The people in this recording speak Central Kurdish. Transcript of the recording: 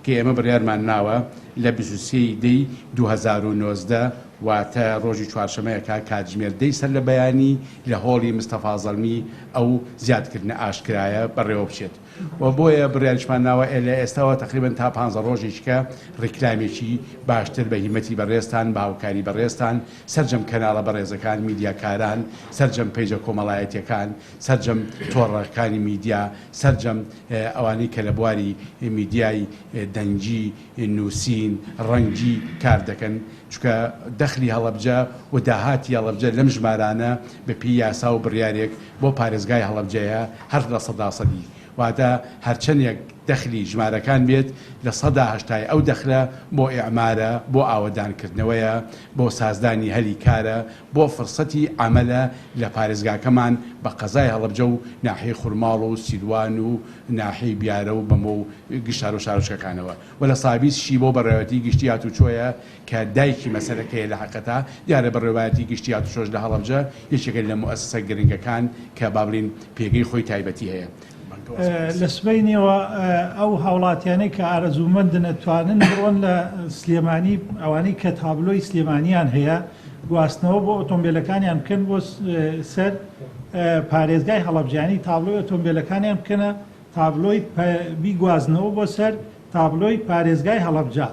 کە ئێمە بڕیارمان ناوە لە 23 دەی 2019 واتە ڕۆژی چوارشەمەیەکە کاتژمێر 10 سەر لە بەیانی لە هۆڵی مستەفا زەڵمی ئەو زیادکردنە ئاشکرایە بەڕێوە بچێت و بۆیە بڕیارشمان ناوە لە ئێستاوە تقریبن تا 15 ڕۆژێککە ڕیکلامێکی باشتر بە هیمەتی بەڕێستان بە هاوکاری بەڕێستان سەرجەم کەناڵە بەڕێزەکان میدیاکاران سەرجەم پێیجە کۆمەڵایەتیەکان سەرجەم تۆڕەکانی میدیا سەرجەم ئەوانەی کە لە بواری میدیای دەنگی نووسین ڕەنگی کار دەکەن چکە دەخلی هەڵەبجە و داهاتی هەڵەبجە لەم ژمارانە بە پێی یاسا و بڕیارێک بۆ پارێزگای هەڵەبجەیە هەر لە 100% واتە هەرچەندێک دەخلی ژمارەکان بێت لە 180 ئەو دەخلە بۆ ئیعمارە بۆ ئاوەدانکردنەوەیە بۆ سازدانی هەلی کارە بۆ فرسەتی عەمەلە لە پارێزگاکەمان بە قەزای هەڵەبجە و ناحیەی خوڕماڵ و سیلوان و ناحیەی بیارە و بەمە و گشتار و شارۆچکەکانەوە و لە سابیسشی بۆ بەڕێوەتی گشتی هاتوچۆیە کە دایکی مەسەلەکەیە لە حەقەتە دیارە بەڕێوەتی گشتی هاتوچۆش لە هەڵەبجە یەکێکە لە موئەسسە گرنگەکان کە بابلین پێگەی خۆی تایبەتی هەیە. لە سبەینەوە ئەو هاوڵاتیانەی کە ئارەزومەندن ئەتوانن بڕۆن لە سلێمانی ئەوانەی کە تابلۆی سلێمانیان هەیە گواستنەوە بۆ ئۆتۆمبیلەکانیان بکەن بۆ سەر پارێزگای هەڵەبجانی تابلۆی ئۆتۆمبیلەکانیان بکەنە تابلۆی بیگوازنەوە بۆ سەر تابلۆی پارێزگای هەڵەبجە.